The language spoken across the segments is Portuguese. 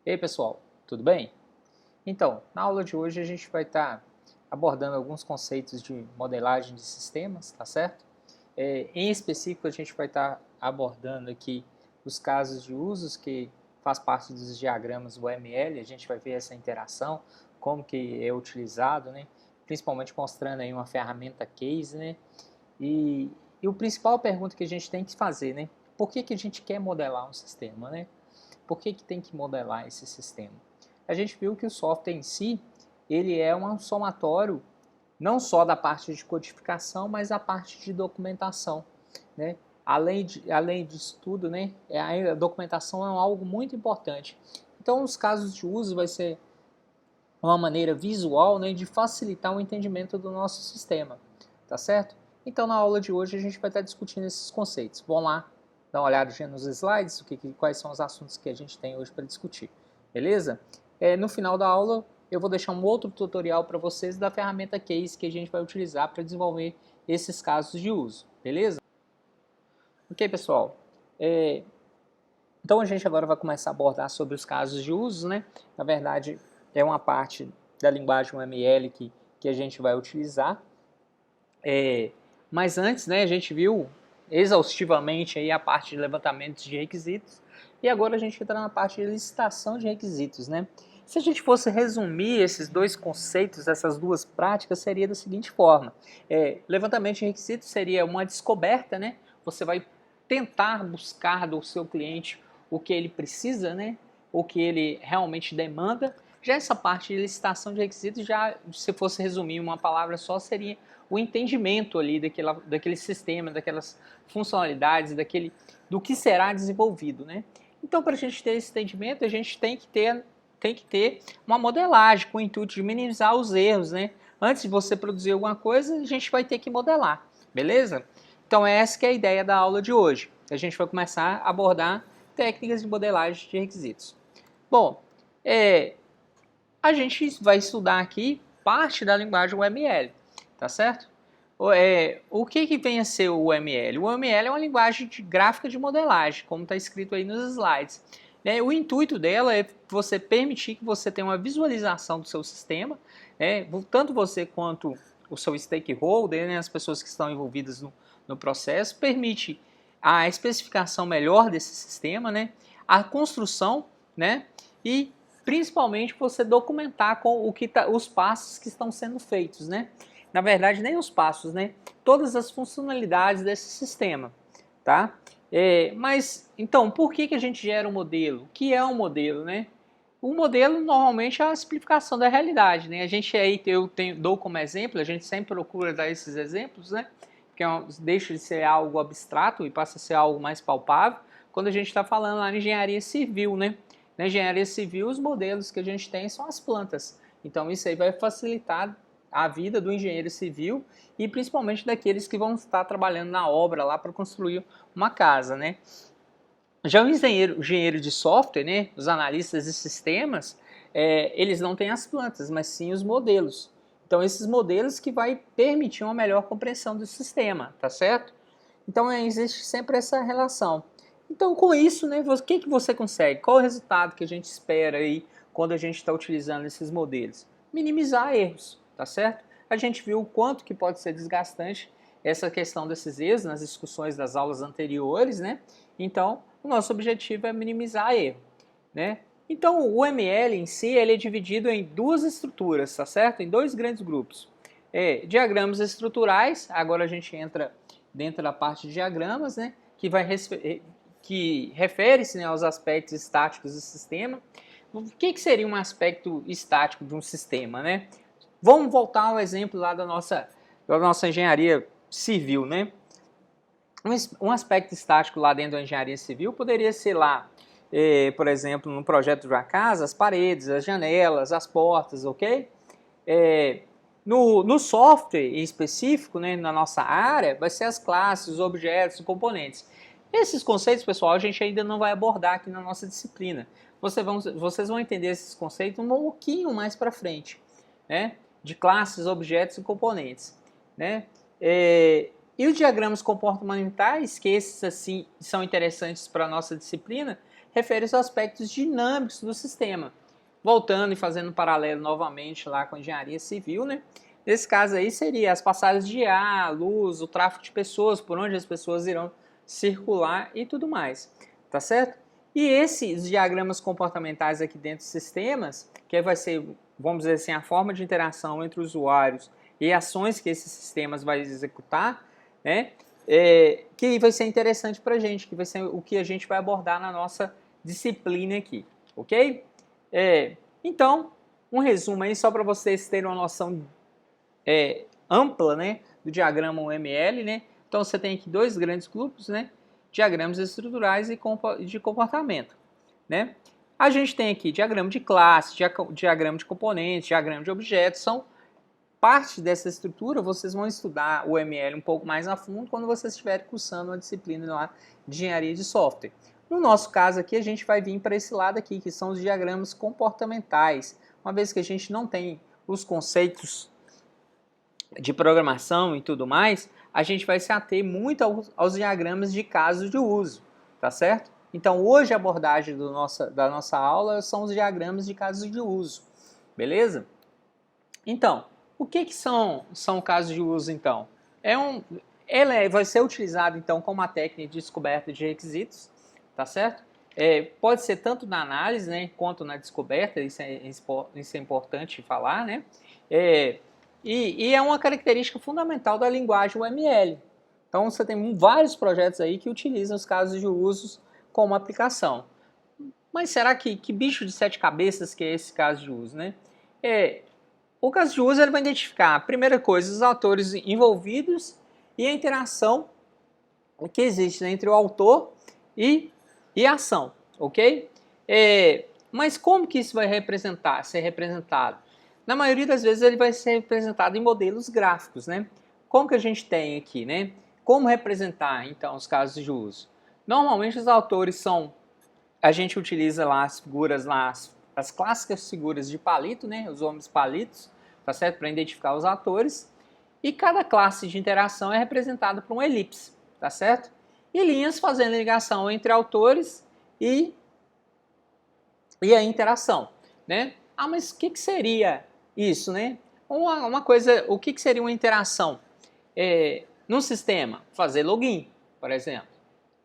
E aí pessoal, tudo bem? Então, na aula de hoje a gente vai estar abordando alguns conceitos de modelagem de sistemas, tá certo? Em específico a gente vai estar abordando aqui os casos de usos que faz parte dos diagramas UML, a gente vai ver essa interação, como que é utilizado, né? Principalmente mostrando aí uma ferramenta case, né? E o principal pergunta que a gente tem que fazer, né? Por que a gente quer modelar um sistema, né? Por que tem que modelar esse sistema? A gente viu que o software em si, ele é um somatório não só da parte de codificação, mas da parte de documentação, né? Além disso tudo, né, a documentação é algo muito importante. Então, os casos de uso vai ser uma maneira visual, né, de facilitar o entendimento do nosso sistema, tá certo? Então, na aula de hoje a gente vai estar discutindo esses conceitos. Vamos lá, dar uma olhada nos slides, quais são os assuntos que a gente tem hoje para discutir, beleza? No final da aula eu vou deixar um outro tutorial para vocês da ferramenta Case que a gente vai utilizar para desenvolver esses casos de uso, beleza? Ok, pessoal. Então a gente agora vai começar a abordar sobre os casos de uso, né? Na verdade, é uma parte da linguagem UML que a gente vai utilizar. Mas antes, né, a gente viu exaustivamente aí a parte de levantamento de requisitos e agora a gente entra na parte de licitação de requisitos, né? Se a gente fosse resumir esses dois conceitos, essas duas práticas, seria da seguinte forma. Levantamento de requisitos seria uma descoberta, né? Você vai tentar buscar do seu cliente o que ele precisa, né? O que ele realmente demanda. Já essa parte de licitação de requisitos, já se fosse resumir uma palavra só, seria o entendimento ali daquele sistema, daquelas funcionalidades, do que será desenvolvido, né? Então, para a gente ter esse entendimento, a gente tem que ter uma modelagem com o intuito de minimizar os erros, né? Antes de você produzir alguma coisa, a gente vai ter que modelar, beleza? Então, essa que é a ideia da aula de hoje. A gente vai começar a abordar técnicas de modelagem de requisitos. Bom, a gente vai estudar aqui parte da linguagem UML, tá certo? O que vem a ser o UML? O UML é uma linguagem gráfica de modelagem, como está escrito aí nos slides. O intuito dela é você permitir que você tenha uma visualização do seu sistema, tanto você quanto o seu stakeholder, né, as pessoas que estão envolvidas no processo, permite a especificação melhor desse sistema, né, a construção, né, e principalmente você documentar com os passos que estão sendo feitos, né? Na verdade, nem os passos, né? Todas as funcionalidades desse sistema, tá? Mas, então, por que a gente gera um modelo? O que é um modelo, né? O modelo, normalmente, é a simplificação da realidade, né? A gente aí, dou como exemplo, a gente sempre procura dar esses exemplos, né? Porque deixa de ser algo abstrato e passa a ser algo mais palpável, quando a gente está falando lá de engenharia civil, né? Na engenharia civil, os modelos que a gente tem são as plantas. Então, isso aí vai facilitar a vida do engenheiro civil e principalmente daqueles que vão estar trabalhando na obra lá para construir uma casa, né? Já o engenheiro de software, né, os analistas de sistemas, eles não têm as plantas, mas sim os modelos. Então, esses modelos que vai permitir uma melhor compreensão do sistema, tá certo? Então, existe sempre essa relação. Então, com isso, né, o que você consegue? Qual é o resultado que a gente espera aí quando a gente está utilizando esses modelos? Minimizar erros, tá certo? A gente viu o quanto que pode ser desgastante essa questão desses erros nas discussões das aulas anteriores, né? Então, o nosso objetivo é minimizar erro, né? Então, o ML em si, ele é dividido em duas estruturas, tá certo? Em dois grandes grupos. Diagramas estruturais, agora a gente entra dentro da parte de diagramas, né? Que refere-se, né, aos aspectos estáticos do sistema. O que seria um aspecto estático de um sistema, né? Vamos voltar ao exemplo lá da nossa engenharia civil, né? Um aspecto estático lá dentro da engenharia civil poderia ser lá, por exemplo, no projeto de uma casa, as paredes, as janelas, as portas, ok? No software em específico, né, na nossa área, vai ser as classes, os objetos, os componentes. Esses conceitos, pessoal, a gente ainda não vai abordar aqui na nossa disciplina. Vocês vão entender esses conceitos um pouquinho mais para frente, né? De classes, objetos e componentes, né? E os diagramas comportamentais, que esses assim são interessantes para a nossa disciplina, refere aos aspectos dinâmicos do sistema. Voltando e fazendo um paralelo novamente lá com a engenharia civil, né? Nesse caso aí seria as passagens de ar, luz, o tráfego de pessoas, por onde as pessoas irão circular e tudo mais, tá certo? E esses diagramas comportamentais aqui dentro dos sistemas, que vai ser, vamos dizer assim, a forma de interação entre usuários e ações que esses sistemas vão executar, né? Que vai ser interessante para a gente, que vai ser o que a gente vai abordar na nossa disciplina aqui, ok? Então, um resumo aí só para vocês terem uma noção ampla, né, do diagrama UML, né? Então você tem aqui dois grandes grupos, né? Diagramas estruturais e de comportamento, né? A gente tem aqui diagrama de classe, diagrama de componentes, diagrama de objetos, são parte dessa estrutura. Vocês vão estudar o UML um pouco mais a fundo quando vocês estiverem cursando uma disciplina lá de engenharia de software. No nosso caso aqui, a gente vai vir para esse lado aqui, que são os diagramas comportamentais. Uma vez que a gente não tem os conceitos de programação e tudo mais, a gente vai se ater muito aos diagramas de caso de uso, tá certo? Então, hoje a abordagem da nossa aula são os diagramas de casos de uso, beleza? Então, o que são casos de uso, então? Ela vai ser utilizada, então, como uma técnica de descoberta de requisitos, tá certo? Pode ser tanto na análise, né, quanto na descoberta, isso é importante falar, né? E é uma característica fundamental da linguagem UML. Então, você tem vários projetos aí que utilizam os casos de uso como aplicação. Mas será que bicho de sete cabeças que é esse caso de uso, né? O caso de uso ele vai identificar, a primeira coisa, os atores envolvidos e a interação que existe entre o autor e a ação, ok? Mas como que isso vai ser representado? Na maioria das vezes ele vai ser representado em modelos gráficos, né? Como que a gente tem aqui, né? Como representar, então, os casos de uso? Normalmente os autores a gente utiliza lá as figuras, lá, as clássicas figuras de palito, né? Os homens palitos, tá certo? Para identificar os atores. E cada classe de interação é representada por uma elipse, tá certo? E linhas fazendo ligação entre autores e a interação, né? Mas o que seria isso, né? Uma coisa, o que seria uma interação? No sistema, fazer login, por exemplo,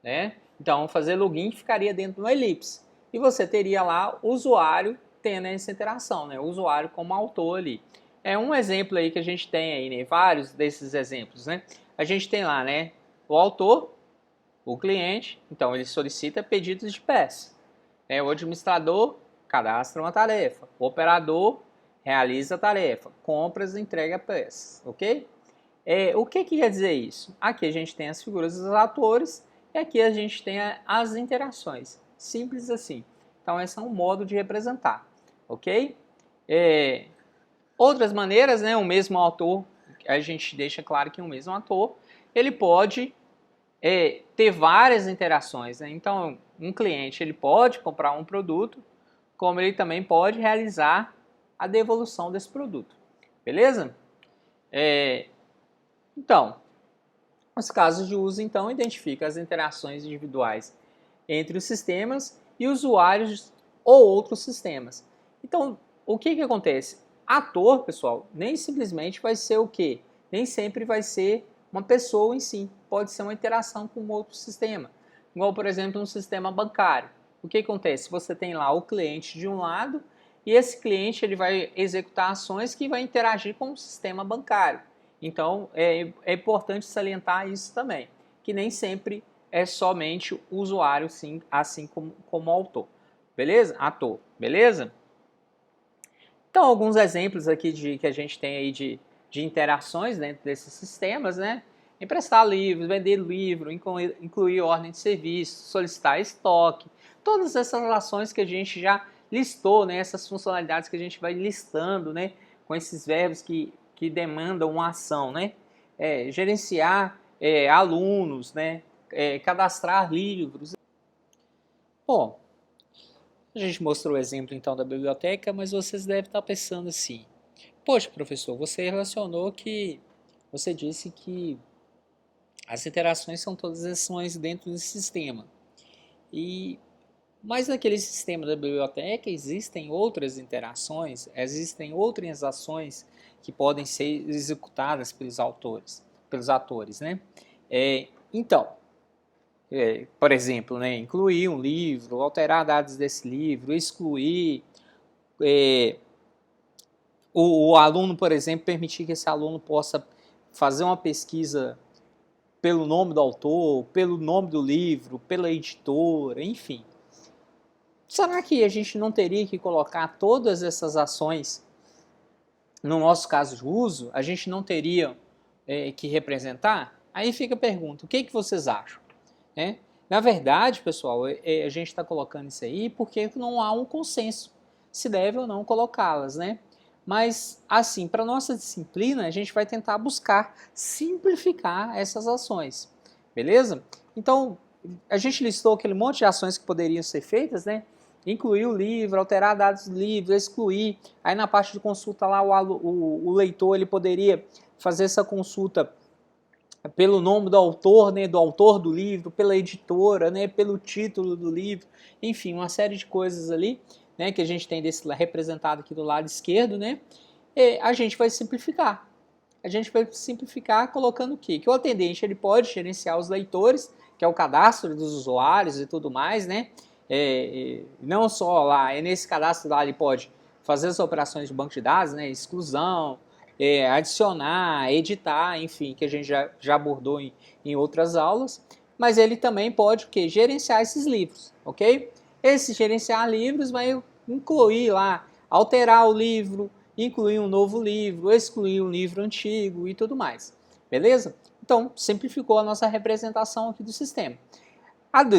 né? Então, fazer login ficaria dentro de uma elipse. E você teria lá o usuário tendo essa interação, né? O usuário como autor ali. Um exemplo aí que a gente tem aí, né? Vários desses exemplos, né? A gente tem lá, né? O autor, o cliente, então ele solicita pedidos de peça. O administrador cadastra uma tarefa. O operador realiza a tarefa. Compras e entrega peças, ok? O que quer dizer isso? Aqui a gente tem as figuras dos atores e aqui a gente tem as interações. Simples assim. Então, esse é um modo de representar, ok? Outras maneiras, né? O mesmo autor, a gente deixa claro que o mesmo ator, ele pode ter várias interações, né? Então, um cliente ele pode comprar um produto, como ele também pode realizar a devolução desse produto, beleza? Então, os casos de uso, então, identificam as interações individuais entre os sistemas e usuários ou outros sistemas. Então, o que acontece? Ator, pessoal, nem simplesmente vai ser o quê? Nem sempre vai ser uma pessoa em si. Pode ser uma interação com outro sistema. Igual, por exemplo, um sistema bancário. O que acontece? Você tem lá o cliente de um lado e esse cliente ele vai executar ações que vai interagir com o sistema bancário. Então, é importante salientar isso também, que nem sempre é somente o usuário, sim, assim como autor. Beleza? Ator, beleza? Então, alguns exemplos aqui que a gente tem aí de interações dentro desses sistemas, né? Emprestar livros, vender livro, incluir ordem de serviço, solicitar estoque, todas essas ações que a gente já listou, né? Essas funcionalidades que a gente vai listando, né? Com esses verbos que demandam uma ação, né? Gerenciar alunos, né? Cadastrar livros. Bom, a gente mostrou o exemplo então da biblioteca, mas vocês devem estar pensando assim: poxa, professor, você relacionou que você disse que as interações são todas ações dentro do sistema. E Mas naquele sistema da biblioteca existem outras interações, existem outras ações que podem ser executadas pelos atores, né? Então, por exemplo, né, incluir um livro, alterar dados desse livro, excluir o aluno, por exemplo, permitir que esse aluno possa fazer uma pesquisa pelo nome do autor, pelo nome do livro, pela editora, enfim. Será que a gente não teria que colocar todas essas ações, no nosso caso de uso, a gente não teria que representar? Aí fica a pergunta, o que vocês acham? Na verdade, pessoal, a gente está colocando isso aí porque não há um consenso se deve ou não colocá-las, né? Mas, assim, para nossa disciplina, a gente vai tentar buscar simplificar essas ações, beleza? Então, a gente listou aquele monte de ações que poderiam ser feitas, né? Incluir o livro, alterar dados do livro, excluir. Aí na parte de consulta lá, o leitor ele poderia fazer essa consulta pelo nome do autor, né, do autor do livro, pela editora, né, pelo título do livro, enfim, uma série de coisas ali, né, que a gente tem desse representado aqui do lado esquerdo, né, e a gente vai simplificar. A gente vai simplificar colocando o quê? Que o atendente ele pode gerenciar os leitores, que é o cadastro dos usuários e tudo mais, né? Não só lá, nesse cadastro lá ele pode fazer as operações de banco de dados, né? Exclusão, adicionar, editar, enfim, que a gente já abordou em outras aulas, mas ele também pode o quê? Gerenciar esses livros, ok? Esse gerenciar livros vai incluir lá, alterar o livro, incluir um novo livro, excluir um livro antigo e tudo mais, beleza? Então, simplificou a nossa representação aqui do sistema.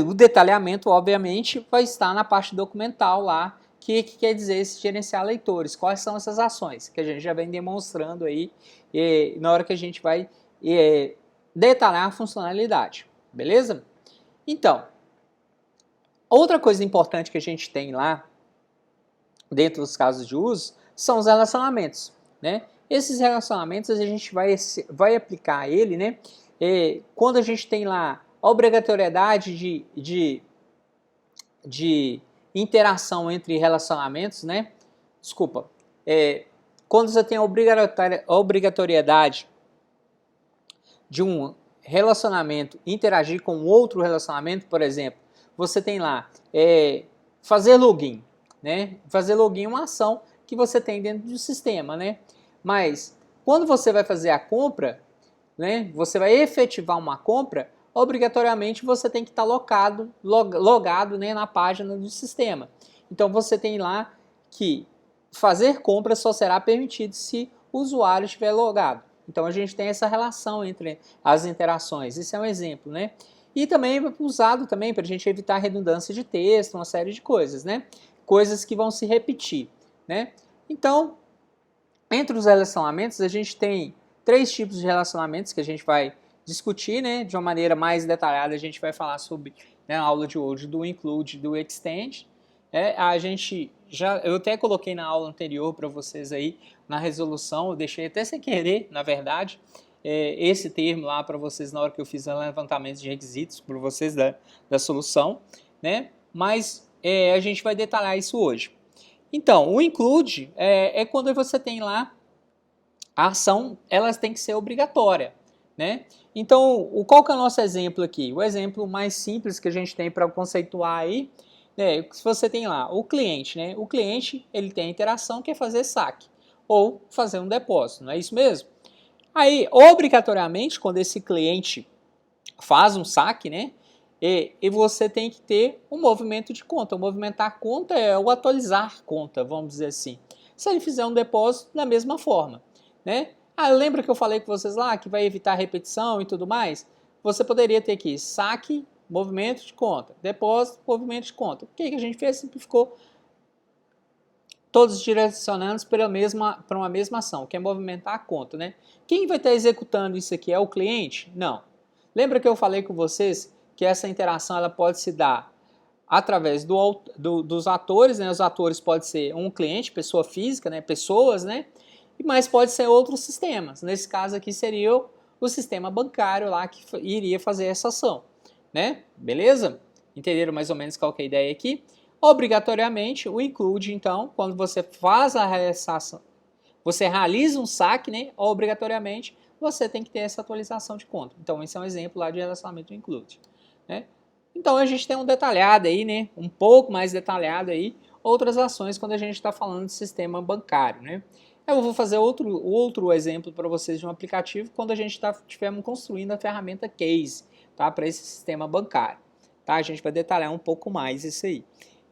O detalhamento, obviamente, vai estar na parte documental lá, que quer dizer esse gerenciar leitores, quais são essas ações, que a gente já vem demonstrando aí na hora que a gente vai detalhar a funcionalidade, beleza? Então, outra coisa importante que a gente tem lá, dentro dos casos de uso, são os relacionamentos, né? Esses relacionamentos a gente vai aplicar ele, né? Quando a gente tem lá a obrigatoriedade de interação entre relacionamentos, né? Desculpa. Quando você tem a obrigatoriedade de um relacionamento interagir com outro relacionamento, por exemplo, você tem lá fazer login, né? Fazer login é uma ação que você tem dentro do sistema, né? Mas quando você vai fazer a compra, né? Você vai efetivar uma compra, obrigatoriamente você tem que estar logado, né, na página do sistema. Então você tem lá que fazer compra só será permitido se o usuário estiver logado. Então a gente tem essa relação entre as interações. Isso é um exemplo, né? E também usado também para a gente evitar redundância de texto, uma série de coisas, né? Coisas que vão se repetir, né? Então, entre os relacionamentos, a gente tem 3 tipos de relacionamentos que a gente vai discutir, né? De uma maneira mais detalhada, a gente vai falar sobre, né, na aula de hoje do include, do extend. Eu até coloquei na aula anterior para vocês aí, na resolução, eu deixei até sem querer, na verdade, esse termo lá para vocês na hora que eu fiz o levantamento de requisitos para vocês da solução, né? Mas a gente vai detalhar isso hoje. Então, o include é quando você tem lá a ação, elas tem que ser obrigatória, né? Então, qual que é o nosso exemplo aqui? O exemplo mais simples que a gente tem para conceituar aí, né? Se você tem lá o cliente, né? O cliente, ele tem a interação que é fazer saque ou fazer um depósito, não é isso mesmo? Aí, obrigatoriamente, quando esse cliente faz um saque, né? E você tem que ter um movimento de conta. O movimentar conta é o atualizar conta, vamos dizer assim. Se ele fizer um depósito, da mesma forma, né? Lembra que eu falei com vocês lá que vai evitar repetição e tudo mais? Você poderia ter aqui saque, movimento de conta, depósito, movimento de conta. O que a gente fez? Simplificou, todos direcionando para uma mesma ação, que é movimentar a conta, né? Quem vai estar executando isso aqui é o cliente? Não. Lembra que eu falei com vocês que essa interação ela pode se dar através dos atores, né? Os atores podem ser um cliente, pessoa física, né? Pessoas, né? Mas pode ser outros sistemas. Nesse caso aqui seria o sistema bancário lá que iria fazer essa ação, né? Beleza? Entenderam mais ou menos qual que é a ideia aqui? Obrigatoriamente, o include, então, quando você faz a realização, você realiza um saque, né? Obrigatoriamente, você tem que ter essa atualização de conta. Então, esse é um exemplo lá de relacionamento do include, né? Então, a gente tem um detalhado aí, né? Um pouco mais detalhado aí, outras ações quando a gente está falando de sistema bancário, né? Eu vou fazer outro exemplo para vocês de um aplicativo quando a gente estiver construindo a ferramenta Case, tá? Para esse sistema bancário, tá? A gente vai detalhar um pouco mais isso aí,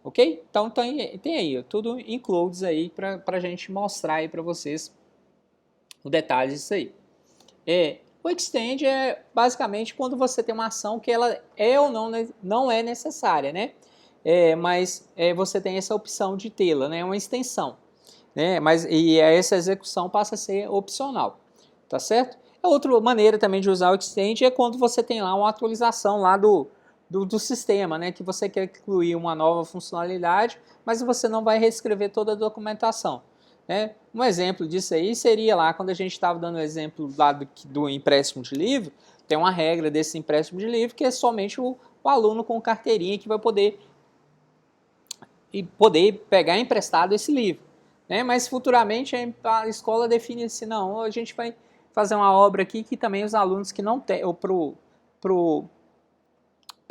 ok? Então tem aí tudo includes aí para a gente mostrar aí para vocês o detalhe disso aí. O extend é basicamente quando você tem uma ação que ela é ou não é necessária, né? Mas você tem essa opção de tê-la, né? É uma extensão, né? E essa execução passa a ser opcional, tá certo? A outra maneira também de usar o extend é quando você tem lá uma atualização lá do sistema, né? Que você quer incluir uma nova funcionalidade, mas você não vai reescrever toda a documentação, né? Um exemplo disso aí seria lá, quando a gente estava dando o exemplo lá do empréstimo de livro, tem uma regra desse empréstimo de livro que é somente o aluno com carteirinha que vai poder pegar emprestado esse livro, né? Mas futuramente a escola define assim, não, a gente vai fazer uma obra aqui que também os alunos que não têm, ou para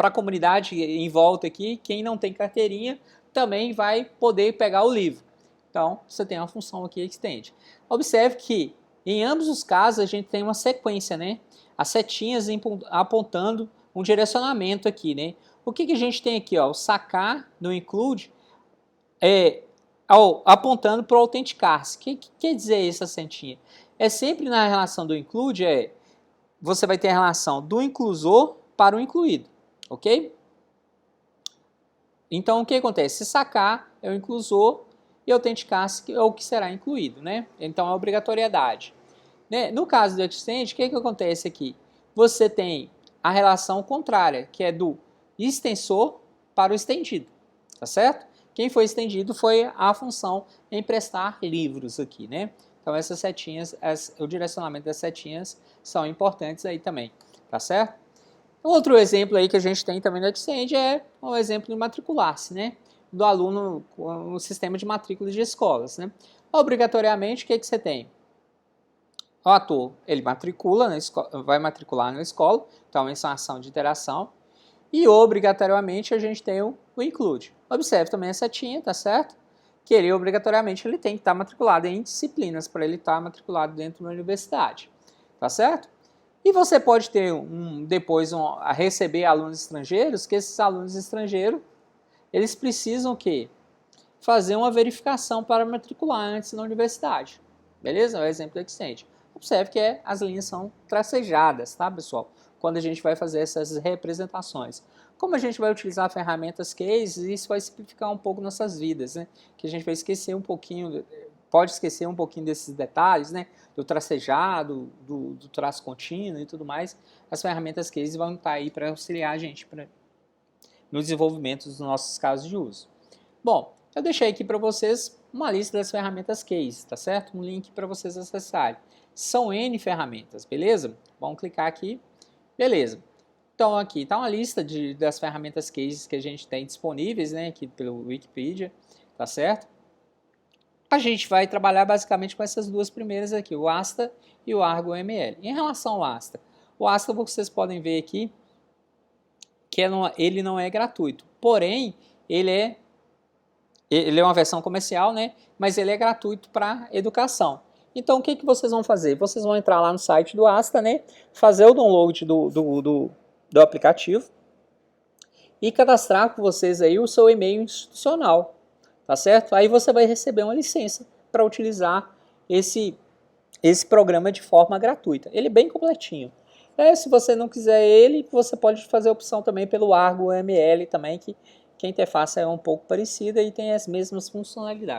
a comunidade em volta aqui, quem não tem carteirinha também vai poder pegar o livro. Então, você tem uma função aqui extend. Observe que, em ambos os casos, a gente tem uma sequência, né? As setinhas apontando um direcionamento aqui, né? O que a gente tem aqui, ó? O sacar no include apontando para o autenticar-se. O que quer dizer essa setinha? É sempre na relação do include, você vai ter a relação do inclusor para o incluído, ok? Então, o que acontece? Se sacar é o inclusor, e autenticar-se é o que será incluído, né? Então, é obrigatoriedade. Né? No caso do extend, o que acontece aqui? Você tem a relação contrária, que é do extensor para o estendido, tá certo? Quem foi estendido foi a função emprestar livros aqui, né? Então, essas setinhas, o direcionamento das setinhas são importantes aí também, tá certo? Outro exemplo aí que a gente tem também no extend é o exemplo de matricular-se, né? Do aluno no sistema de matrícula de escolas, né? Obrigatoriamente, o que você tem? O ator, ele matricula na escola, vai matricular na escola, então essa é uma ação de interação. E obrigatoriamente a gente tem o include. Observe também a setinha, tá certo? Que ele obrigatoriamente ele tem que estar matriculado em disciplinas para ele estar matriculado dentro da universidade, tá certo? E você pode ter depois a receber alunos estrangeiros, que esses alunos estrangeiros eles precisam o quê? Fazer uma verificação para matricular antes na universidade. Beleza? É o exemplo do extend. Observe que as linhas são tracejadas, tá, pessoal? Quando a gente vai fazer essas representações. Como a gente vai utilizar ferramentas case, isso vai simplificar um pouco nossas vidas, né? Que a gente vai esquecer um pouquinho, pode esquecer um pouquinho desses detalhes, né? Do tracejado, do traço contínuo e tudo mais. As ferramentas case vão estar aí para auxiliar a gente no desenvolvimento dos nossos casos de uso. Bom, eu deixei aqui para vocês uma lista das ferramentas case, tá certo? Um link para vocês acessarem. São N ferramentas, beleza? Vamos clicar aqui, beleza. Então aqui está uma lista das ferramentas cases que a gente tem disponíveis, né, aqui pelo Wikipedia, tá certo? A gente vai trabalhar basicamente com essas duas primeiras aqui, o Asta e o Argo ML. Em relação ao Asta, o Asta vocês podem ver aqui que ele não é gratuito, porém ele é uma versão comercial, né? Mas ele é gratuito para educação. Então o que vocês vão fazer? Vocês vão entrar lá no site do Asta, né? Fazer o download do aplicativo e cadastrar com vocês aí o seu e-mail institucional, tá certo? Aí você vai receber uma licença para utilizar esse programa de forma gratuita. Ele é bem completinho. Se você não quiser ele, você pode fazer a opção também pelo Argo ML também, que a interface é um pouco parecida e tem as mesmas funcionalidades.